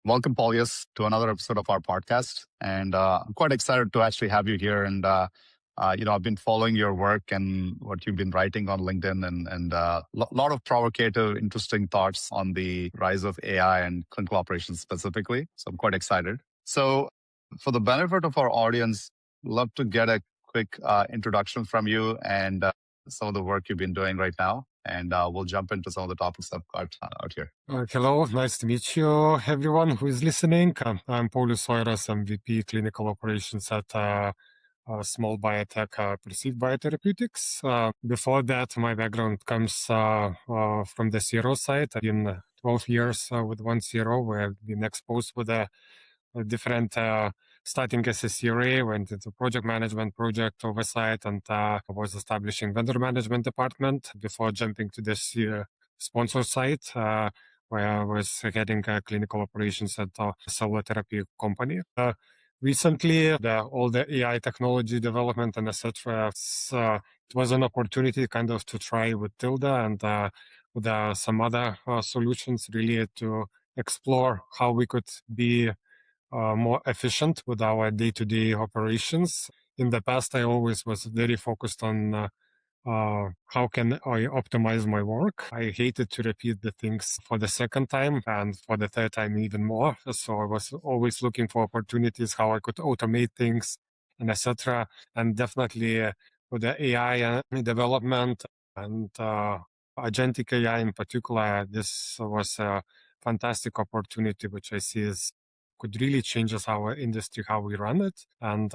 Welcome, Paulius, to another episode of our podcast. And I'm quite excited to actually have you here. And I've been following your work and what you've been writing on LinkedIn, and lot of provocative, interesting thoughts on the rise of AI and clinical operations specifically. So I'm quite excited. So, for the benefit of our audience, love to get a quick introduction from you and some of the work you've been doing right now. And we'll jump into some of the topics I've got out here. Hello, nice to meet you, everyone who is listening. I'm Paulius Ojeras, I'm VP Clinical Operations at a small biotech, Perceived Biotherapeutics. Before that, my background comes from the CRO side. I've been 12 years with one CRO where I've been exposed with a different starting as a CRA, went into project management, project oversight, and was establishing vendor management department before jumping to this sponsor side, where I was heading clinical operations at a cellular therapy company. Recently, all the AI technology development and etc. It was an opportunity kind of to try with Tilda and with some other solutions really to explore how we could be more efficient with our day-to-day operations. In the past, I always was very focused on how can I optimize my work. I hated to repeat the things for the second time and for the third time even more. So I was always looking for opportunities how I could automate things and etc. And definitely with the AI development and agentic AI in particular, this was a fantastic opportunity, which I see could really change our industry, how we run it. And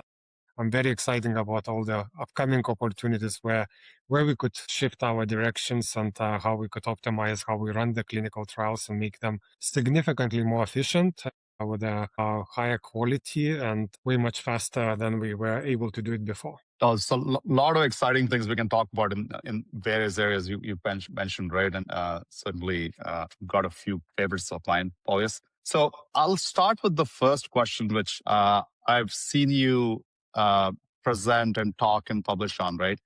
I'm very excited about all the upcoming opportunities where we could shift our directions and how we could optimize how we run the clinical trials and make them significantly more efficient with a higher quality and way much faster than we were able to do it before. So a lot of exciting things we can talk about in various areas you mentioned, right? And certainly got a few favorites of mine, Paulius. So I'll start with the first question, which I've seen you present and talk and publish on, right?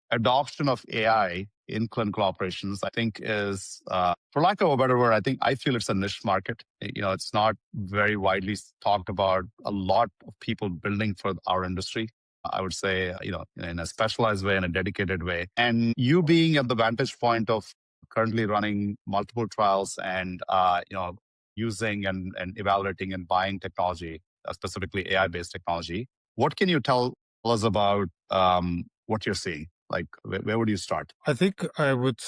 Adoption of AI in clinical operations, I think is, for lack of a better word, I feel it's a niche market. It's not very widely talked about. A lot of people building for our industry. I would say, in a specialized way, in a dedicated way. And you being at the vantage point of currently running multiple trials and, using and evaluating and buying technology, specifically AI-based technology, what can you tell us about what you're seeing? Like, where would you start? I think I would,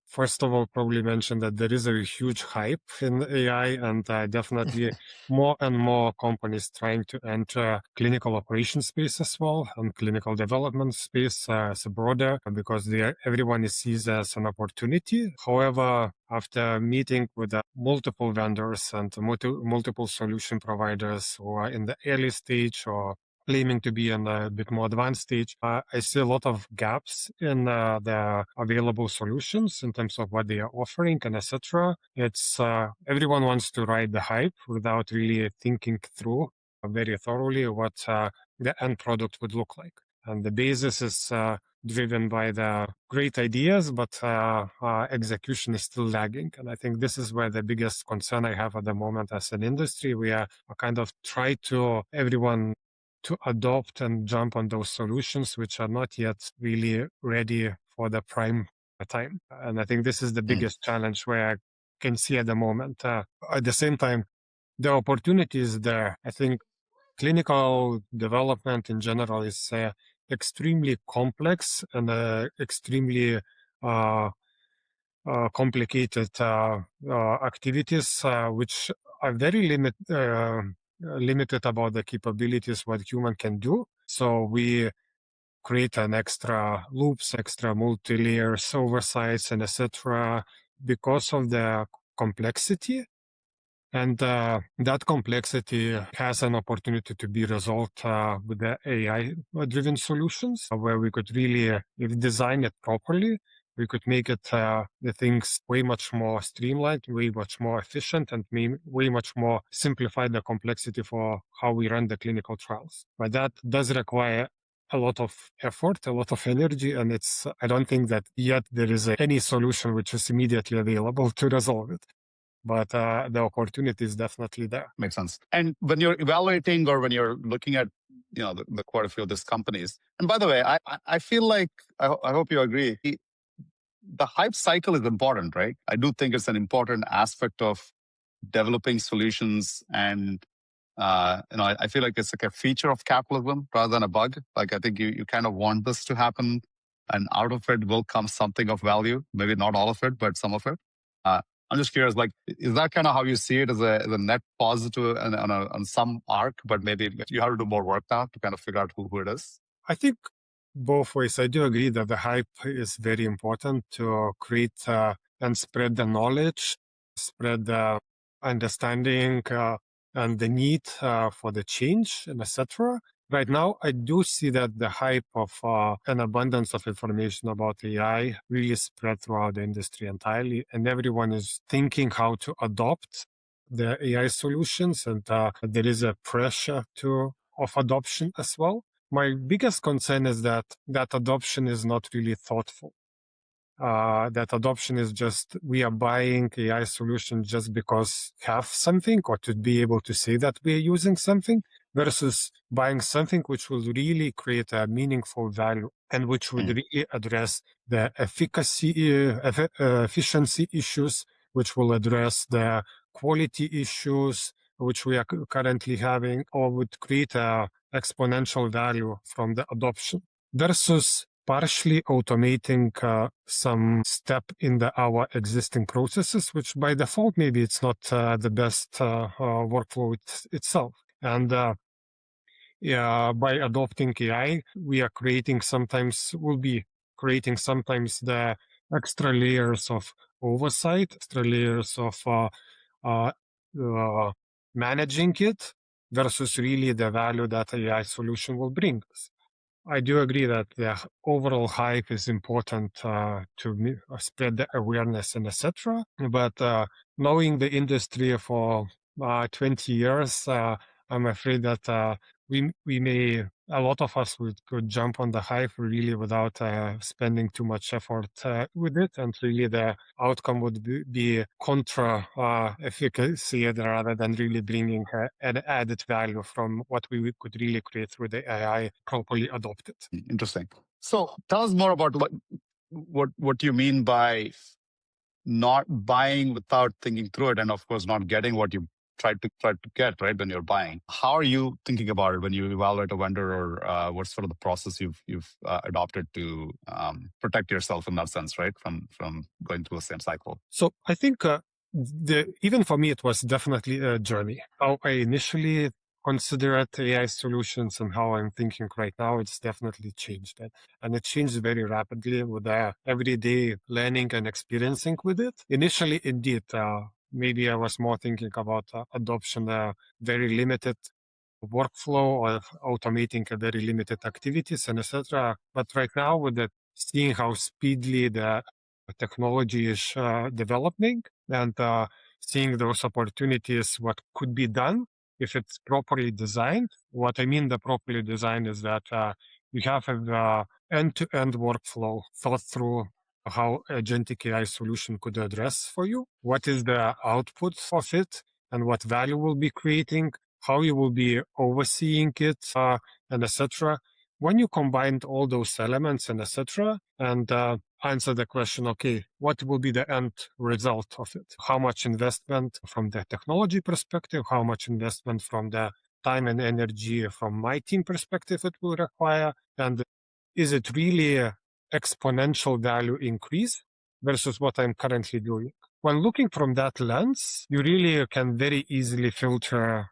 first of all, probably mention that there is a huge hype in AI and definitely more and more companies trying to enter clinical operations space as well and clinical development space as a broader because everyone sees as an opportunity. However, after meeting with multiple vendors and multiple solution providers who are in the early stage or claiming to be in a bit more advanced stage, I see a lot of gaps in the available solutions in terms of what they are offering and etc. It's everyone wants to ride the hype without really thinking through very thoroughly what the end product would look like. And the basis is driven by the great ideas, but execution is still lagging. And I think this is where the biggest concern I have at the moment as an industry. We are kind of everyone to adopt and jump on those solutions which are not yet really ready for the prime time. And I think this is the biggest challenge where I can see at the moment. At the same time, the opportunity is there. I think clinical development in general is extremely complex and extremely complicated activities which are very limited about the capabilities what human can do. So we create an extra loops, extra multi-layers, oversights, and etc. because of the complexity. And that complexity has an opportunity to be resolved with the AI-driven solutions, where we could really, if we design it properly, we could make it the things way much more streamlined, way much more efficient, and way much more simplify the complexity for how we run the clinical trials. But that does require a lot of effort, a lot of energy, and I don't think that yet there is any solution which is immediately available to resolve it. but the opportunity is definitely there. Makes sense. And when you're evaluating or when you're looking at the quite a few of these companies, and by the way, I feel like I hope you agree. The hype cycle is important, right? I do think it's an important aspect of developing solutions, and I feel like it's like a feature of capitalism rather than a bug. Like I think you kind of want this to happen, and out of it will come something of value. Maybe not all of it, but some of it. Uh, I'm just curious, like, is that kind of how you see it as a net positive and on some arc, but maybe you have to do more work now to kind of figure out who it is? I think both ways. I do agree that the hype is very important to create and spread the knowledge, spread the understanding and the need for the change and etc. Right now, I do see that the hype of an abundance of information about AI really spread throughout the industry entirely, and everyone is thinking how to adopt the AI solutions, and there is a pressure of adoption as well. My biggest concern is that adoption is not really thoughtful. That adoption is just we are buying AI solution just because have something or to be able to say that we are using something versus buying something which will really create a meaningful value and which would really address the efficiency issues, which will address the quality issues which we are currently having, or would create a exponential value from the adoption versus partially automating some step in our existing processes, which by default, maybe it's not the best workflow itself. And by adopting AI, we'll be creating sometimes the extra layers of oversight, extra layers of uh, uh, managing it versus really the value that AI solution will bring us. I do agree that the overall hype is important to spread the awareness and etc. But knowing the industry for 20 years, I'm afraid that we may a lot of us could jump on the hype really without spending too much effort with it, and really the outcome would be contra efficacy rather than really bringing an added value from what we could really create through the AI properly adopted. Interesting. So tell us more about what you mean by not buying without thinking through it, and of course not getting what you tried to get right when you're buying. How are you thinking about it when you evaluate a vendor, or what's sort of the process you've adopted to protect yourself in that sense, right, from going through the same cycle? So I think even for me, it was definitely a journey. How I initially considered AI solutions and how I'm thinking right now, it's definitely changed. And it changed very rapidly with everyday learning and experiencing with it. Initially, indeed, maybe I was more thinking about adoption, very limited workflow or automating a very limited activities and etc. But right now, with seeing how speedily the technology is developing and seeing those opportunities, what could be done if it's properly designed. What I mean the properly designed is that you have an end-to-end workflow thought through how agentic AI solution could address for you. What is the output of it and what value will be creating, how you will be overseeing it, and etc. When you combine all those elements and etc., and answer the question, okay, what will be the end result of it? How much investment from the technology perspective? How much investment from the time and energy from my team perspective it will require? And is it really a exponential value increase versus what I'm currently doing? When looking from that lens, you really can very easily filter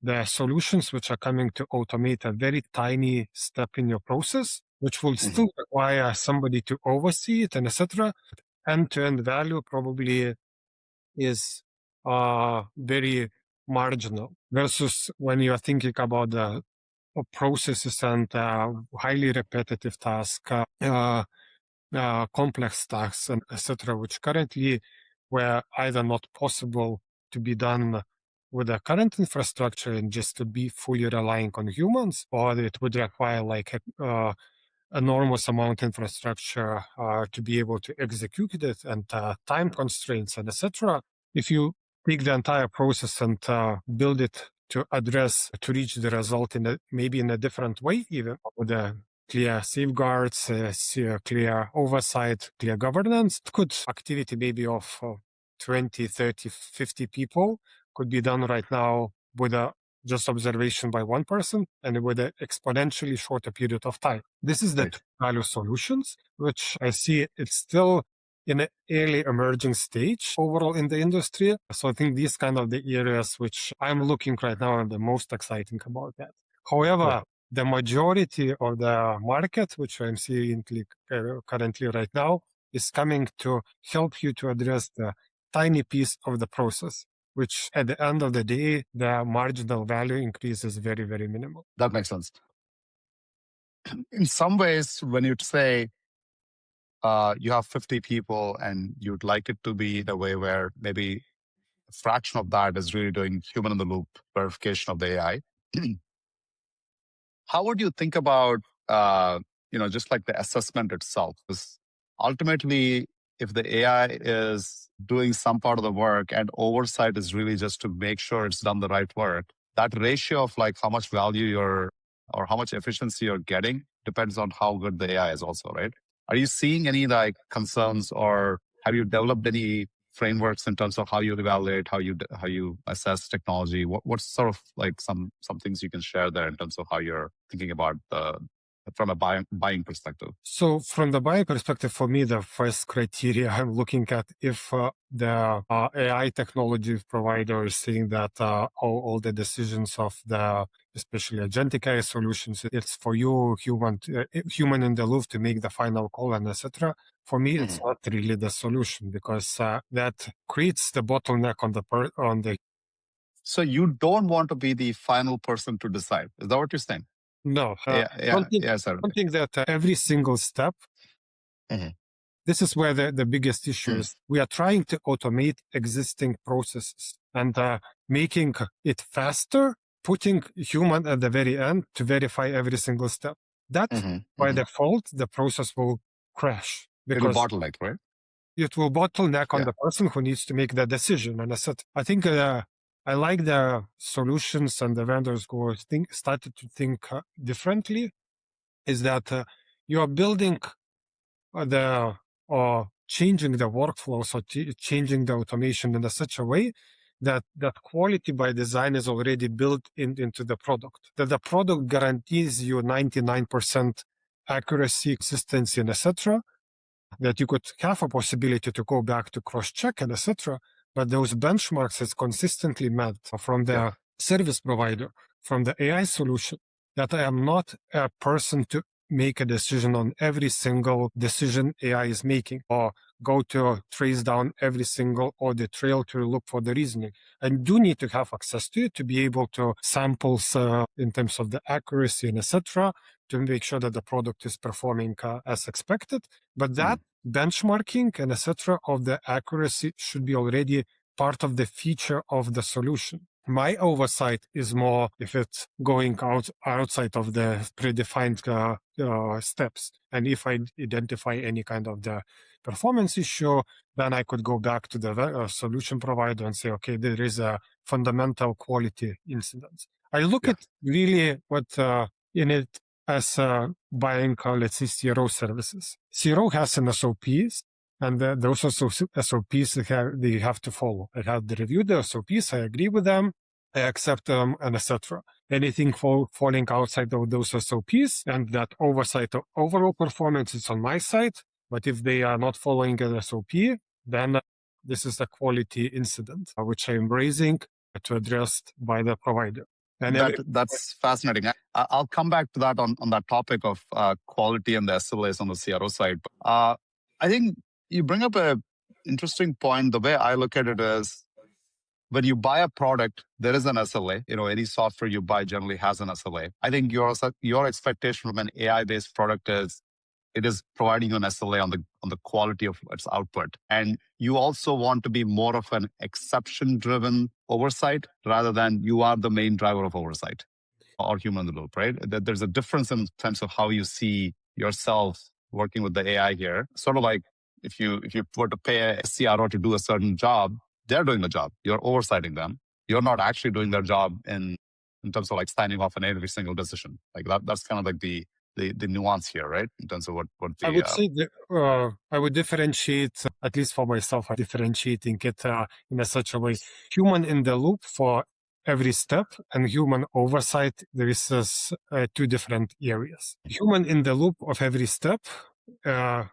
the solutions which are coming to automate a very tiny step in your process, which will still require somebody to oversee it and etc. End-to-end value probably is very marginal versus when you are thinking about the processes and highly repetitive tasks, complex tasks, and etc., which currently were either not possible to be done with the current infrastructure and just to be fully relying on humans, or it would require like enormous amount of infrastructure to be able to execute it and time constraints and etc. if you take the entire process and build it to reach the result maybe in a different way, even with clear safeguards, clear oversight, clear governance, could activity maybe of 20, 30, 50 people could be done right now with a just observation by one person and with an exponentially shorter period of time. This is the Right. value solutions, which I see it's still in an early emerging stage overall in the industry. So I think these kind of the areas which I'm looking right now are the most exciting about that. However, the majority of the market, which I'm seeing currently right now, is coming to help you to address the tiny piece of the process, which at the end of the day, the marginal value increase is very, very minimal. That makes sense. In some ways, when you say you have 50 people and you'd like it to be in a way where maybe a fraction of that is really doing human in the loop verification of the AI, how would you think about, just like the assessment itself? Because ultimately, if the AI is doing some part of the work and oversight is really just to make sure it's done the right work, that ratio of like how much value or how much efficiency you're getting depends on how good the AI is also, right? Are you seeing any like concerns or have you developed any frameworks in terms of how you evaluate, how you assess technology? What's sort of like some things you can share there in terms of how you're thinking about from a buying perspective? So from the buyer perspective, for me, the first criteria I'm looking at if the AI technology provider is saying that all the decisions of the especially agentic AI solutions, it's for you human in the loop to make the final call and etc. For me, it's not really the solution because that creates the bottleneck on the. So you don't want to be the final person to decide. Is that what you're saying? No, Yeah, sir. don't think that every single step. Mhm. This is where the biggest issue is. We are trying to automate existing processes and making it faster, putting human at the very end to verify every single step. That by default, the process will crash It'll because bottleneck, right? it will bottleneck on Yeah. the person who needs to make the decision. And I think I like the solutions and the vendors who started to think differently. Is that you are building the or changing the workflows or changing the automation in such a way that quality by design is already built into the product. That the product guarantees you 99% accuracy, consistency, and etc. That you could have a possibility to go back to cross-check and etc. But those benchmarks is consistently met from the service provider, from the AI solution. That I am not a person to make a decision on every single decision AI is making or go to trace down every single audit trail to look for the reasoning. I do need to have access to it to be able to samples in terms of the accuracy and etc. to make sure that the product is performing as expected. But that benchmarking and etc. of the accuracy should be already part of the feature of the solution. My oversight is more if it's going outside of the predefined steps. And if I identify any kind of the performance issue, then I could go back to the solution provider and say, okay, there is a fundamental quality incident. I look at really what in it as buying, let's say, CRO services. CRO has an SOPs, and those SOPs they have to follow. I have to review the SOPs, I agree with them, I accept them, and etc. Anything falling outside of those SOPs and that oversight of overall performance is on my side. But if they are not following an SOP, then this is a quality incident, which I'm raising to address by the provider. And that's fascinating. I'll come back to that on that topic of quality and the SLAs on the CRO side. I think you bring up a interesting point. The way I look at it is when you buy a product, there is an SLA. Any software you buy generally has an SLA. I think your expectation from an AI-based product is it is providing you an SLA on the quality of its output. And you also want to be more of an exception-driven oversight rather than you are the main driver of oversight or human in the loop, right? There's a difference in terms of how you see yourself working with the AI here. Sort of like if you were to pay a CRO to do a certain job, they're doing the job. You're oversighting them. You're not actually doing their job in terms of like signing off on every single decision. Like that's kind of like the nuance here, right? In terms of what I the would say that I would differentiate, at least for myself, I'm differentiating it in a such a way. Human in the loop for every step and human oversight, there is two different areas. Human in the loop of every step, uh,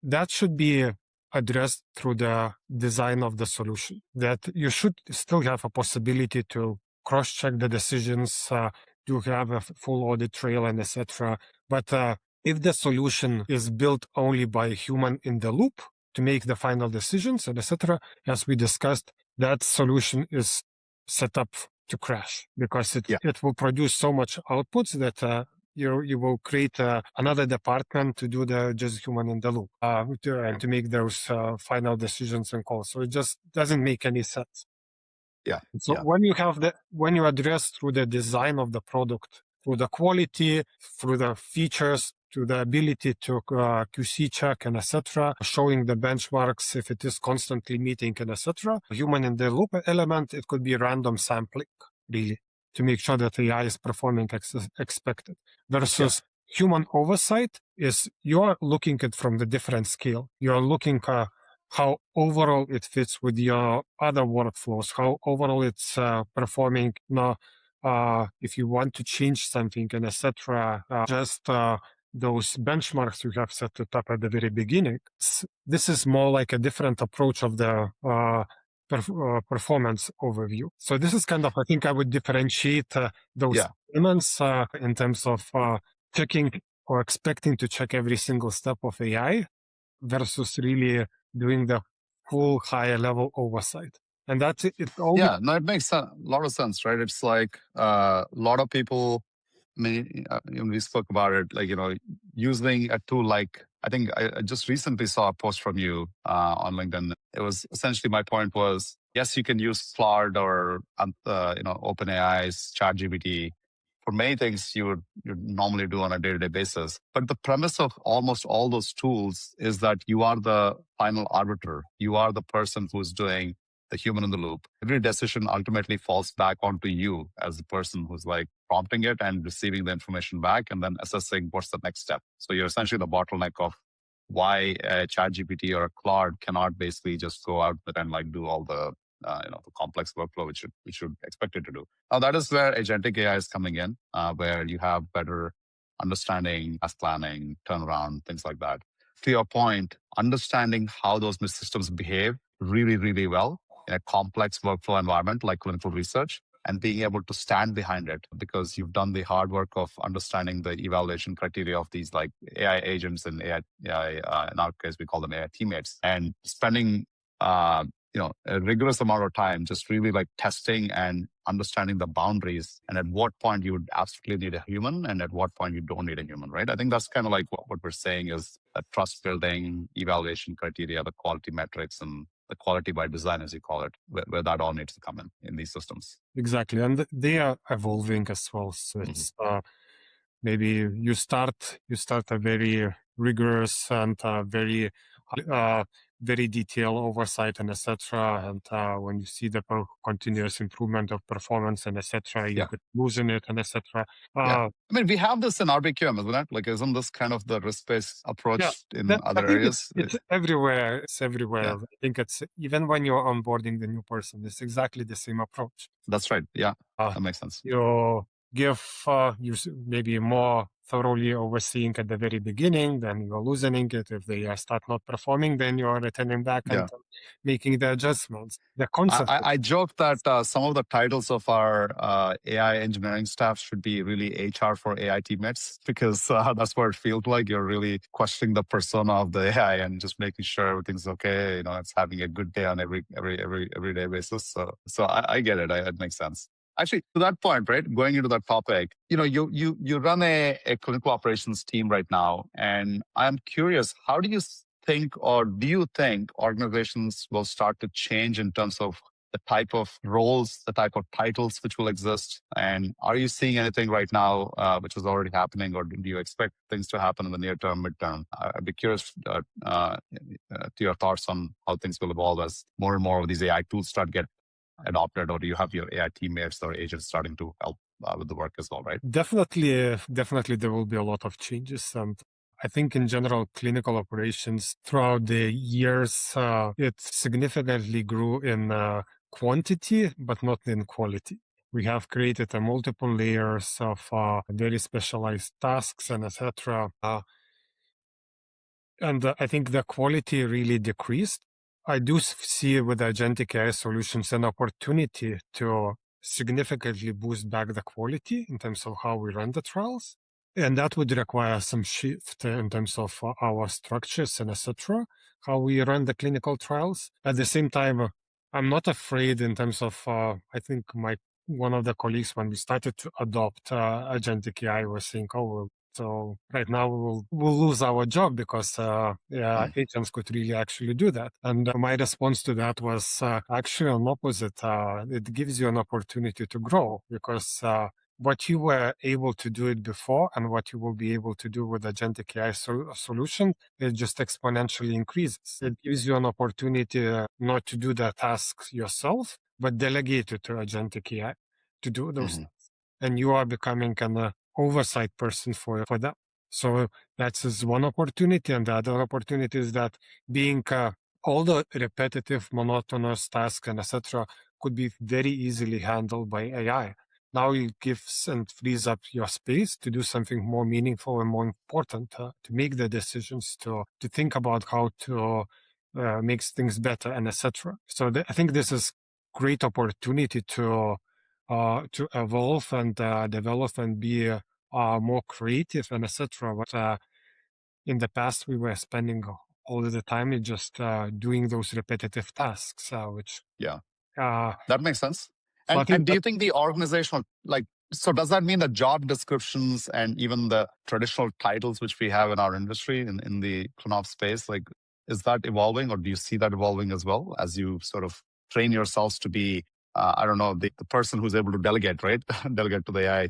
that should be addressed through the design of the solution. That you should still have a possibility to cross-check the decisions, to have a full audit trail and etc. But if the solution is built only by human in the loop to make the final decisions and etc., as we discussed, that solution is set up to crash because it will produce so much outputs that you will create another department to do the just human in the loop and to make those final decisions and calls. So it just doesn't make any sense. So when you address through the design of the product, through the quality, through the features, to the ability to QC check and etc., showing the benchmarks if it is constantly meeting and etc. Human in the loop element, it could be random sampling, really, to make sure that AI is performing expected. Versus human oversight is you're looking at from the different scale. You're looking how overall it fits with your other workflows, how overall it's performing. If you want to change something and etc., just those benchmarks you have set it up at the very beginning. This is more like a different approach of the performance overview. So this is kind of, I think I would differentiate those elements in terms of checking or expecting to check every single step of AI versus really doing the full higher level oversight. And that's it. It makes a lot of sense, right? It's like a lot of people, we spoke about it, like, using a tool like, I think I just recently saw a post from you on LinkedIn. It was essentially, my point was, yes, you can use Claude or, OpenAI's ChatGPT for many things you'd normally do on a day-to-day basis. But the premise of almost all those tools is that you are the final arbiter. You are the person who's doing the human in the loop. Every decision ultimately falls back onto you as the person who's like prompting it and receiving the information back and then assessing what's the next step. So you're essentially the bottleneck of why a ChatGPT or a Claude cannot basically just go out and like do all the the complex workflow which should expect it to do. Now that is where agentic AI is coming in, where you have better understanding, task planning, turnaround, things like that. To your point, understanding how those systems behave really, really well in a complex workflow environment like clinical research, and being able to stand behind it because you've done the hard work of understanding the evaluation criteria of these like AI agents and AI in our case, we call them AI teammates, and spending a rigorous amount of time just really like testing and understanding the boundaries and at what point you would absolutely need a human and at what point you don't need a human, right? I think that's kind of like what we're saying is that trust building, evaluation criteria, the quality metrics, and the quality by design, as you call it, where that all needs to come in these systems. Exactly. And they are evolving as well. So it's maybe you start a very rigorous and very detailed oversight and etc. And when you see the continuous improvement of performance and etc., you could loosen it and etc. I mean, we have this in RBQM, isn't it? Like, isn't this kind of the risk-based approach in other areas? It's everywhere. It's everywhere. I think it's even when you're onboarding the new person, it's exactly the same approach. That's right. Yeah, that makes sense. You give you maybe more thoroughly overseeing at the very beginning, then you're loosening it. If they start not performing, then you're returning back and making the adjustments. The concept. I joke that some of the titles of our AI engineering staff should be really HR for AI teammates, because that's what it feels like. You're really questioning the persona of the AI and just making sure everything's okay. It's having a good day on everyday basis. So I get it. It makes sense. Actually, to that point, right, going into that topic, you run a clinical operations team right now, and I'm curious, how do you think, or do you think organizations will start to change in terms of the type of roles, the type of titles which will exist? And are you seeing anything right now which is already happening, or do you expect things to happen in the near term, midterm? I'd be curious to your thoughts on how things will evolve as more and more of these AI tools start get adopted, or do you have your AI teammates or agents starting to help with the work as well, right? Definitely, there will be a lot of changes. And I think in general, clinical operations throughout the years, it significantly grew in quantity, but not in quality. We have created multiple layers of very specialized tasks and etc. And I think the quality really decreased. I do see with agentic AI solutions an opportunity to significantly boost back the quality in terms of how we run the trials. And that would require some shift in terms of our structures and etc., how we run the clinical trials. At the same time, I'm not afraid in terms of, I think one of the colleagues, when we started to adopt agentic AI, was saying, oh, well, so right now we'll lose our job because agents could really actually do that. And my response to that was actually an opposite. It gives you an opportunity to grow because what you were able to do it before and what you will be able to do with agentic AI solution, it just exponentially increases. It gives you an opportunity not to do the tasks yourself, but delegate it to agentic AI to do those tasks. And you are becoming an oversight person for that. So that's one opportunity. And the other opportunity is that being all the repetitive, monotonous tasks and etc. could be very easily handled by AI. Now it gives and frees up your space to do something more meaningful and more important, to make the decisions, to think about how to make things better and etc. So I think this is great opportunity to evolve and develop and be more creative and etc. But in the past, we were spending all of the time in just doing those repetitive tasks, which Yeah, uh, that makes sense. so I And think do you think the organizational, like, so does that mean the job descriptions and even the traditional titles which we have in our industry in the FinOps space, like, is that evolving, or do you see that evolving as well as you sort of train yourselves to be, I don't know, the person who's able to delegate, right? Delegate to the AI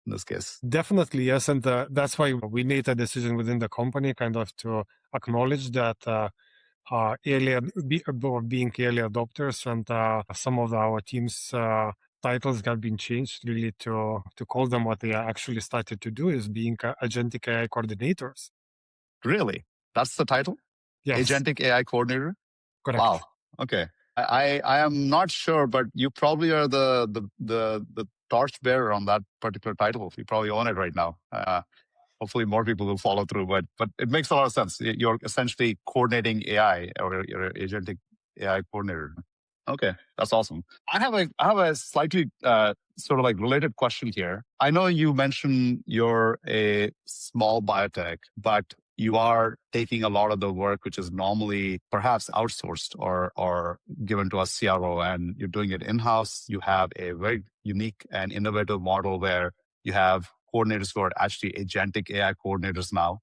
in this case. definitely yes, and that's why we made a decision within the company, kind of to acknowledge that being early adopters, and some of our teams. Titles have been changed really to call them what they actually started to do is being agentic AI coordinators. Really? That's the title? Yes, Agentic AI coordinator? correct. Wow. Okay. I am not sure, but you probably are the torch bearer on that particular title. You probably own it right now. Hopefully more people will follow through, but it makes a lot of sense. You're essentially coordinating AI, or you're an agentic AI coordinator. Okay, that's awesome. I have a slightly sort of like related question here. I know you mentioned you're a small biotech, but you are taking a lot of the work which is normally perhaps outsourced or given to a CRO, and you're doing it in-house. You have a very unique and innovative model where you have coordinators who are actually agentic AI coordinators now,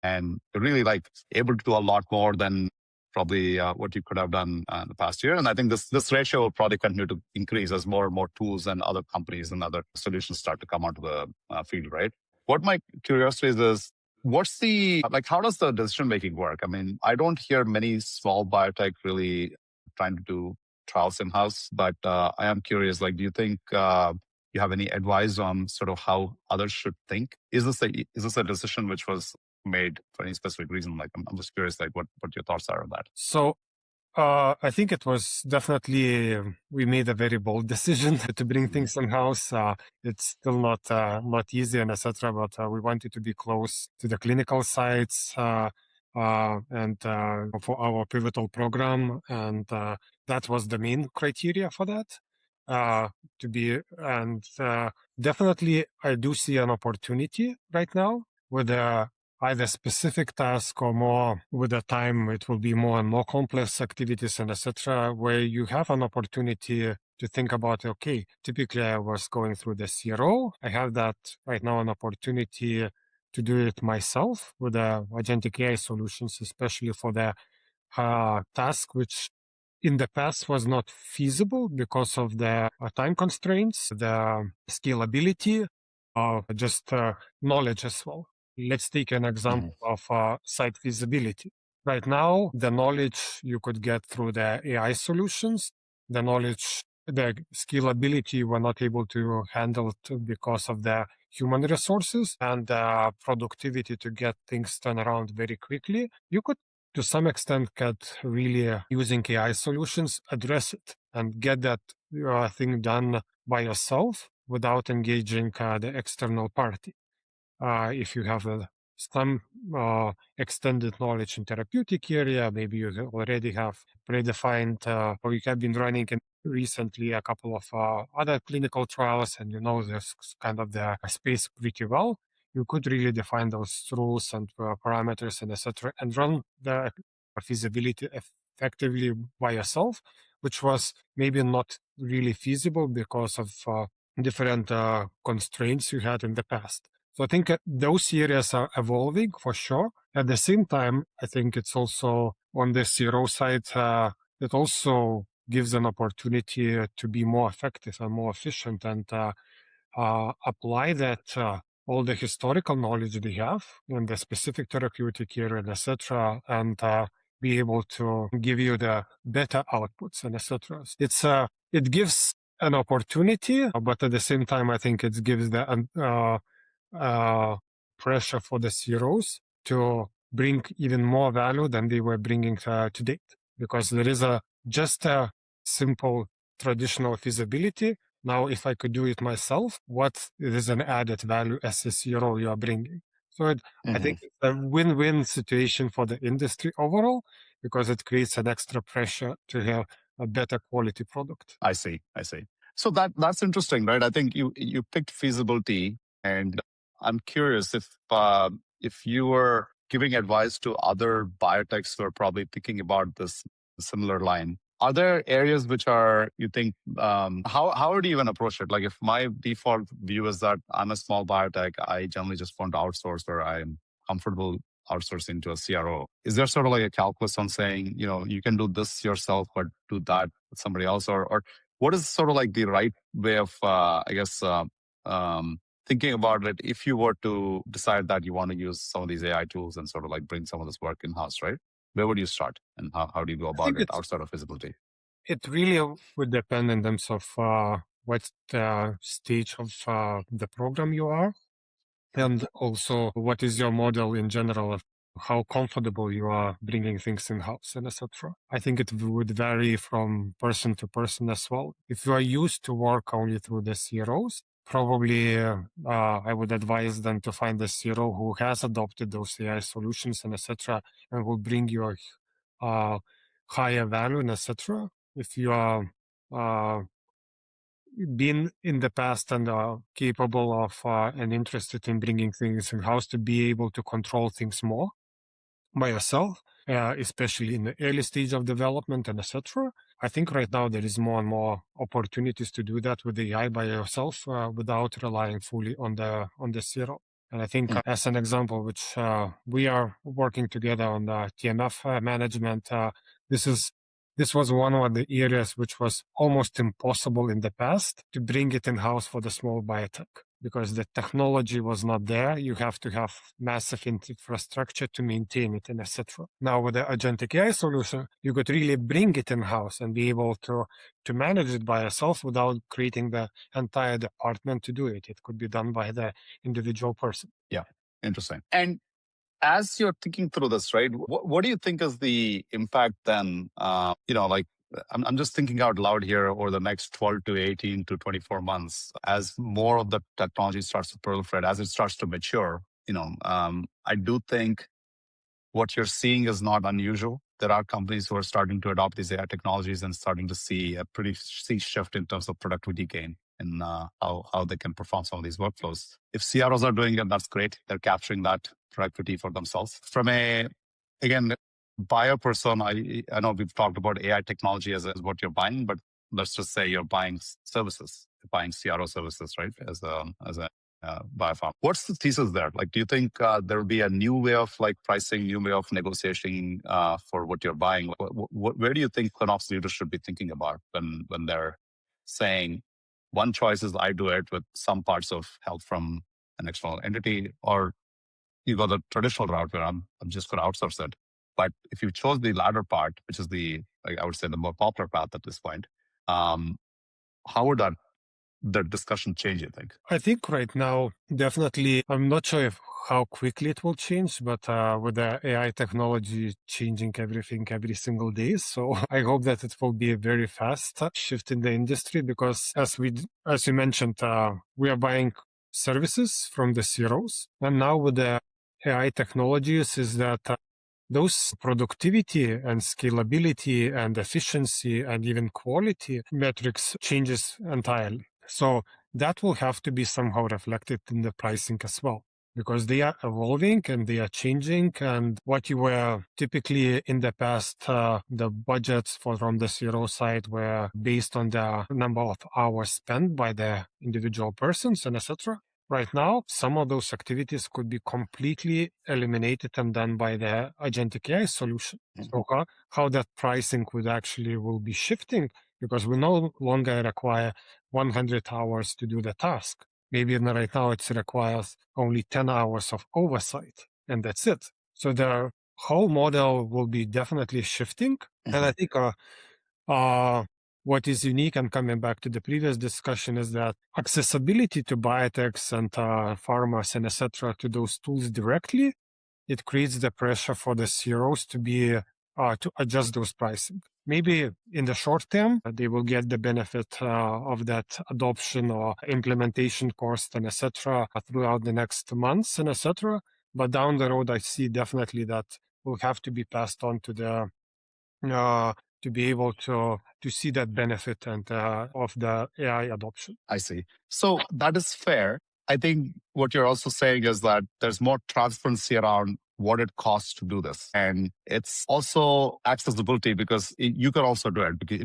and you're really like able to do a lot more than probably what you could have done in the past year. And I think this ratio will probably continue to increase as more and more tools and other companies and other solutions start to come onto the field, right? What my curiosity is what's the, like, how does the decision making work? I mean, I don't hear many small biotech really trying to do trials in house, but I am curious, like, do you think you have any advice on sort of how others should think? Is this a decision which was made for any specific reason? Like, I'm just curious, like, what your thoughts are on that. So I think it was definitely we made a very bold decision to bring things in house. It's still not easy and etc. But we wanted to be close to the clinical sites and for our pivotal program, and that was the main criteria for that. To be and definitely, I do see an opportunity right now with either specific task or more with the time it will be more and more complex activities and etc., where you have an opportunity to think about, okay, typically I was going through the CRO. I have that right now an opportunity to do it myself with the agentic AI solutions, especially for the task which in the past was not feasible because of the time constraints, the scalability, just knowledge as well. Let's take an example of site feasibility. Right now, the knowledge you could get through the AI solutions, the knowledge, the scalability we're not able to handle because of the human resources and the productivity to get things turned around very quickly. You could to some extent could really using AI solutions address it and get that thing done by yourself without engaging the external party. If you have some extended knowledge in therapeutic area, maybe you already have predefined or you have been running recently a couple of other clinical trials and you know this kind of the space pretty well, you could really define those rules and parameters and etc. and run the feasibility effectively by yourself, which was maybe not really feasible because of different constraints you had in the past. So I think those areas are evolving for sure. At the same time, I think it's also on the CRO side, it also gives an opportunity to be more effective and more efficient and apply that all the historical knowledge they have in the specific therapeutic area, etc., and be able to give you the better outputs and etc. It gives an opportunity, but at the same time, I think it gives the pressure for the CROs to bring even more value than they were bringing to date, because there is just a simple traditional feasibility. Now, if I could do it myself, what is an added value as a CRO you are bringing? So I think it's a win-win situation for the industry overall, because it creates an extra pressure to have a better quality product. I see. So that's interesting, right? I think you picked feasibility, and I'm curious if you were giving advice to other biotechs who are probably thinking about this similar line. Are there areas which are you think how would you even approach it? Like if my default view is that I'm a small biotech, I generally just want to outsource or I'm comfortable outsourcing to a CRO. Is there sort of like a calculus on saying, you can do this yourself, but do that with somebody else? Or what is sort of like the right way of, thinking about it if you were to decide that you want to use some of these AI tools and sort of like bring some of this work in-house, right? Where would you start and how do you go I about think it outside of feasibility? it really would depend in terms of what stage of the program you are, and also what is your model in general of how comfortable you are bringing things in-house and etc. I think it would vary from person to person as well. If you are used to work only through the CROs, probably I would advise them to find a CRO who has adopted those AI solutions and etc. and will bring you a higher value and etc. If you are been in the past and are capable of and interested in bringing things in house to be able to control things more by yourself, especially in the early stage of development and etc. I think right now there is more and more opportunities to do that with AI by yourself without relying fully on the CRO. And I think as an example, which we are working together on the TMF management, this was one of the areas which was almost impossible in the past to bring it in-house for the small biotech because the technology was not there. You have to have massive infrastructure to maintain it and etc. Now with the agentic AI solution, you could really bring it in-house and be able to manage it by yourself without creating the entire department to do it. It could be done by the individual person. Yeah, interesting. And as you're thinking through this, right, what do you think is the impact then? Like I'm just thinking out loud here over the next 12 to 18 to 24 months, as more of the technology starts to proliferate, as it starts to mature, I do think what you're seeing is not unusual. There are companies who are starting to adopt these AI technologies and starting to see a pretty steep shift in terms of productivity gain and how they can perform some of these workflows. If CROs are doing it, that's great. They're capturing that productivity for themselves. From again, buyer person, I know we've talked about AI technology as what you're buying, but let's just say you're buying services, you're buying CRO services, right? As a biopharma. What's the thesis there? Like, do you think there will be a new way of like pricing, new way of negotiating for what you're buying? Where do you think ClinOps leaders should be thinking about when they're saying one choice is I do it with some parts of help from an external entity, or you go the traditional route where I'm just going to outsource it. But if you chose the latter part, which is I would say the more popular path at this point, how would the discussion change, you think? I think right now, definitely, I'm not sure how quickly it will change, but with the AI technology changing everything every single day. So I hope that it will be a very fast shift in the industry because as you mentioned, we are buying services from the CROs. And now with the AI technologies is that those productivity and scalability and efficiency and even quality metrics changes entirely. So that will have to be somehow reflected in the pricing as well, because they are evolving and they are changing. And what you were typically in the past, the budgets from the CRO side were based on the number of hours spent by the individual persons and etc. Right now, some of those activities could be completely eliminated and done by the agentic AI solution. So how that pricing would actually will be shifting, because we no longer require 100 hours to do the task. Maybe right now it requires only 10 hours of oversight, and that's it. So the whole model will be definitely shifting. And I think what is unique, and coming back to the previous discussion, is that accessibility to biotechs and pharmas and etc. to those tools directly, it creates the pressure for the CROs to be to adjust those pricing. Maybe in the short term, they will get the benefit of that adoption or implementation cost and etc. throughout the next months and etc. But down the road, I see definitely that will have to be passed on to the to be able to see that benefit and of the AI adoption. I see. So that is fair. I think what you're also saying is that there's more transparency around what it costs to do this. And it's also accessibility because you could also do it because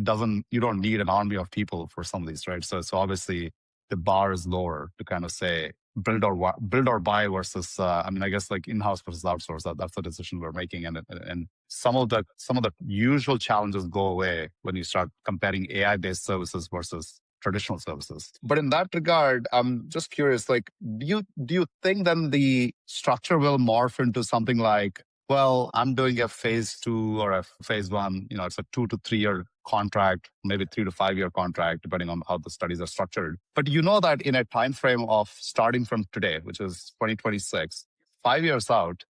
you don't need an army of people for some of these, right? So obviously the bar is lower to kind of say build or buy versus, I guess like in-house versus outsource. That's the decision we're making. And some of the usual challenges go away when you start comparing AI-based services versus traditional services. But in that regard, I'm just curious, like, do you think then the structure will morph into something like, well, I'm doing a phase 2 or a phase 1, it's a 2 to 3 year contract, maybe 3 to 5 year contract, depending on how the studies are structured. But you know that in a time frame of starting from today, which is 2026, 5 years out,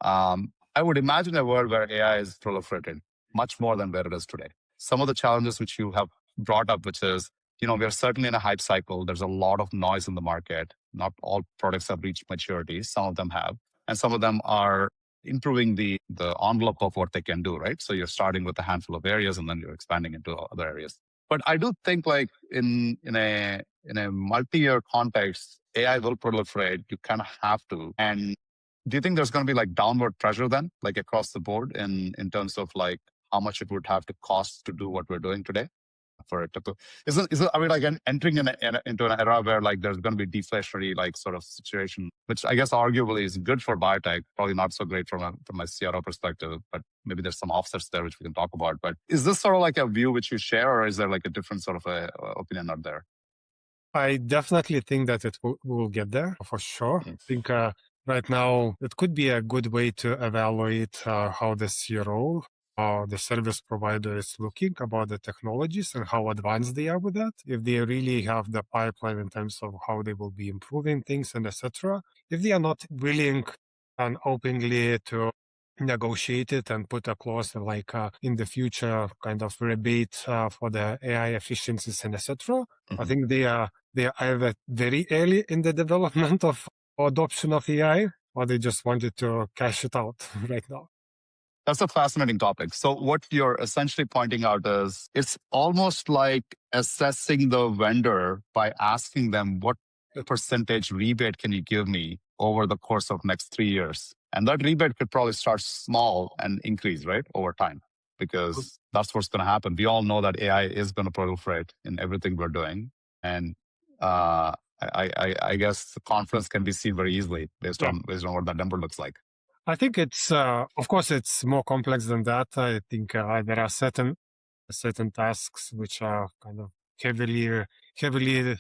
I would imagine a world where AI is proliferated much more than where it is today. Some of the challenges which you have brought up, which is, we are certainly in a hype cycle. There's a lot of noise in the market. Not all products have reached maturity. Some of them have, and some of them are improving the envelope of what they can do, right? So you're starting with a handful of areas and then you're expanding into other areas. But I do think like in a multi-year context, AI will proliferate. You kind of have to. And do you think there's going to be like downward pressure then, like across the board in terms of like how much it would have to cost to do what we're doing today? For it to is it are we like entering into an era where like there's going to be deflationary like sort of situation, which I guess arguably is good for biotech, probably not so great from a CRO perspective, but maybe there's some offsets there which we can talk about. But is this sort of like a view which you share, or is there like a different sort of opinion out there? I definitely think that it will get there for sure. I think right now it could be a good way to evaluate how the CRO the service provider is looking about the technologies and how advanced they are with that. If they really have the pipeline in terms of how they will be improving things and etc. If they are not willing and openly to negotiate it and put a clause like in the future kind of rebate for the AI efficiencies and etc. I think they are either very early in the development of adoption of AI, or they just wanted to cash it out right now. That's a fascinating topic. So what you're essentially pointing out is it's almost like assessing the vendor by asking them what percentage rebate can you give me over the course of next 3 years? And that rebate could probably start small and increase, right, over time, because that's what's going to happen. We all know that AI is going to proliferate in everything we're doing. And I guess the confidence can be seen very easily based Yeah. on what that number looks like. I think it's, of course, it's more complex than that. I think there are certain tasks which are kind of heavily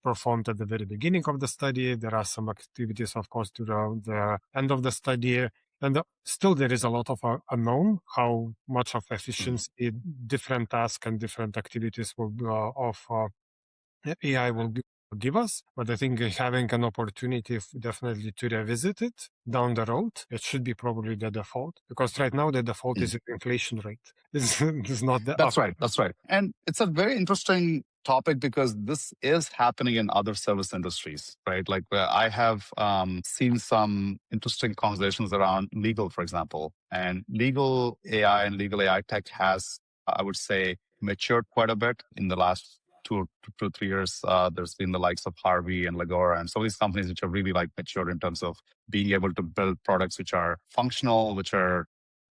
performed at the very beginning of the study. There are some activities, of course, to the end of the study. And still, there is a lot of unknown how much of Mhm. efficiency different tasks and different activities will of AI will give us. But I think having an opportunity definitely to revisit it down the road, it should be probably the default, because right now the default is inflation rate. It's not the up. That's right. That's right. And it's a very interesting topic because this is happening in other service industries, right? Like I have seen some interesting conversations around legal, for example, and legal AI and legal AI tech has, I would say, matured quite a bit in the last 2 3 years. There's been the likes of Harvey and Legora and some of these companies which are really like matured in terms of being able to build products which are functional, which are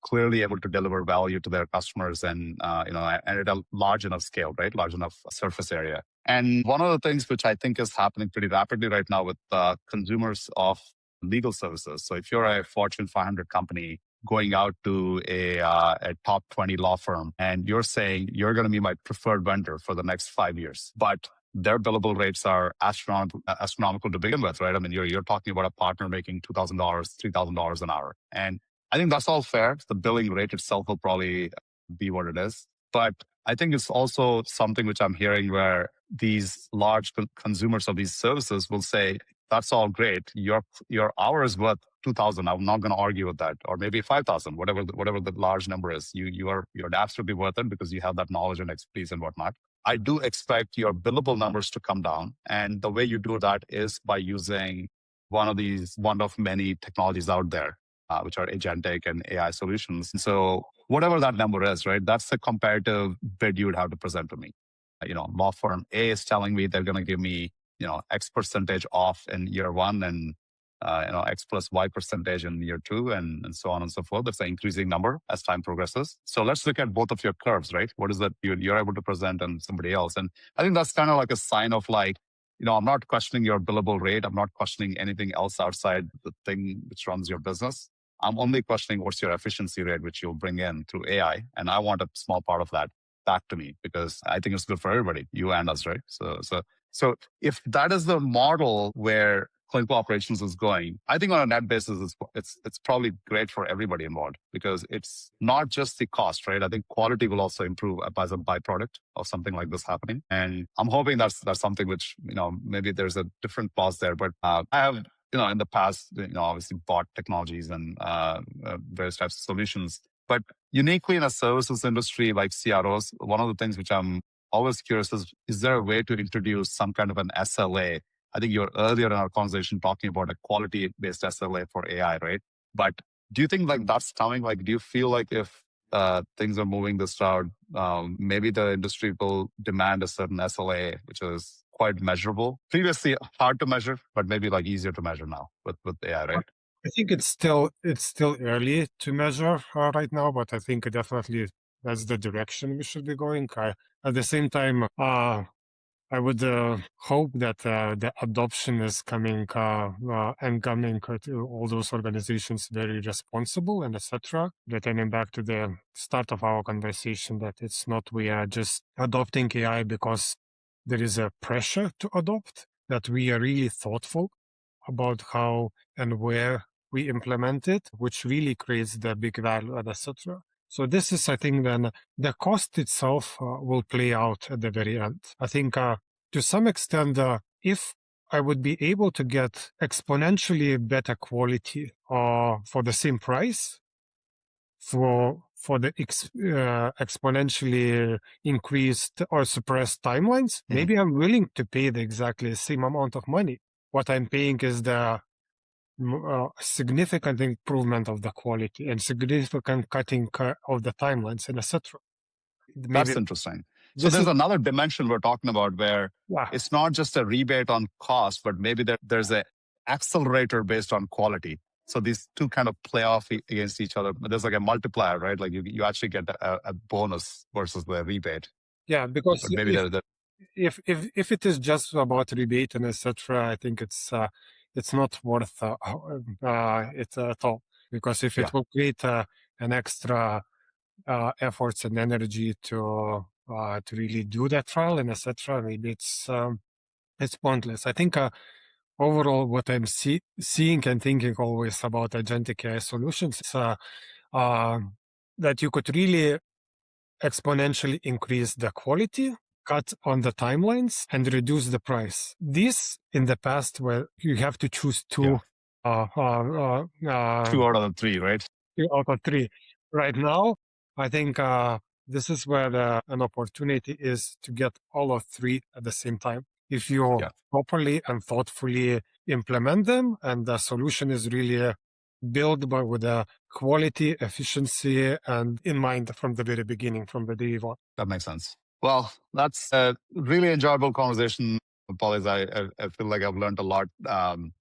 clearly able to deliver value to their customers and and at a large enough scale, right? Large enough surface area. And one of the things which I think is happening pretty rapidly right now with consumers of legal services. So if you're a Fortune 500 company going out to a top 20 law firm and you're saying you're going to be my preferred vendor for the next 5 years, but their billable rates are astronomical to begin with, right? I mean, you're talking about a partner making $2,000, $3,000 an hour. And I think that's all fair. The billing rate itself will probably be what it is. But I think it's also something which I'm hearing where these large consumers of these services will say, that's all great. Your hour is worth 2,000. I'm not going to argue with that. Or maybe 5,000, whatever the large number is. Your apps will be worth it because you have that knowledge and expertise and whatnot. I do expect your billable numbers to come down. And the way you do that is by using one of many technologies out there, which are agentic and AI solutions. And so whatever that number is, right, that's the comparative bid you would have to present to me. Law firm A is telling me they're going to give me, X percentage off in year one and, X plus Y percentage in year two and so on and so forth. That's an increasing number as time progresses. So let's look at both of your curves, right? What is that you're able to present and somebody else? And I think that's kind of like a sign of like, I'm not questioning your billable rate. I'm not questioning anything else outside the thing which runs your business. I'm only questioning what's your efficiency rate, which you'll bring in through AI. And I want a small part of that back to me because I think it's good for everybody, you and us, right? So if that is the model where clinical operations is going, I think on a net basis, it's probably great for everybody involved because it's not just the cost, right? I think quality will also improve as a byproduct of something like this happening. And I'm hoping that's something which, maybe there's a different clause there, but I have in the past, obviously bought technologies and various types of solutions. But uniquely in a services industry like CROs, one of the things which I'm always curious is there a way to introduce some kind of an SLA? I think you were earlier in our conversation talking about a quality-based SLA for AI, right? But do you think like that's coming? Like, do you feel like if things are moving this route, maybe the industry will demand a certain SLA, which is quite measurable. Previously hard to measure, but maybe like easier to measure now with AI, right? I think it's still early to measure right now, but I think definitely that's the direction we should be going. At the same time, I would hope that the adoption is coming and coming to all those organizations very responsible and etc. Returning back to the start of our conversation, that it's not we are just adopting AI because there is a pressure to adopt, that we are really thoughtful about how and where we implement it, which really creates the big value and etc. So this is, I think, then the cost itself will play out at the very end. I think to some extent, if I would be able to get exponentially better quality for the same price, for the exponentially increased or suppressed timelines, maybe I'm willing to pay the exactly same amount of money. What I'm paying is the significant improvement of the quality and significant cutting of the timelines and etc. Maybe That's interesting. So this is there's another dimension we're talking about where wow. it's not just a rebate on cost, but maybe there's a accelerator based on quality. So these two kind of play off against each other. But there's like a multiplier, right? Like you actually get a bonus versus the rebate. Yeah, because But maybe if there's if it is just about rebate and etc., I think it's not worth it at all, because if Yeah, it will create an extra efforts and energy to really do that trial and etc., maybe it's pointless. I think overall what I'm seeing and thinking always about agentic AI solutions is uh, that you could really exponentially increase the quality, cut on the timelines, and reduce the price. This in the past, where you have to choose yeah. uh, uh, uh, 2 out of the 3, right? 2 out of 3. Right now, I think this is where an opportunity is to get all of 3 at the same time. If you Yeah, properly and thoughtfully implement them, and the solution is really built with a quality, efficiency, and in mind from the very beginning, from the day one. that makes sense. Well, that's a really enjoyable conversation, Paulius. I feel like I've learned a lot.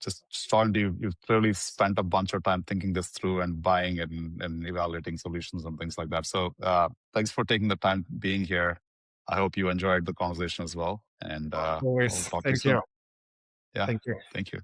Just talking to you, you've clearly spent a bunch of time thinking this through and buying and evaluating solutions and things like that. So thanks for taking the time being here. I hope you enjoyed the conversation as well. And Always. I'll talk to you Thank you. soon. Yeah, Thank you. thank you.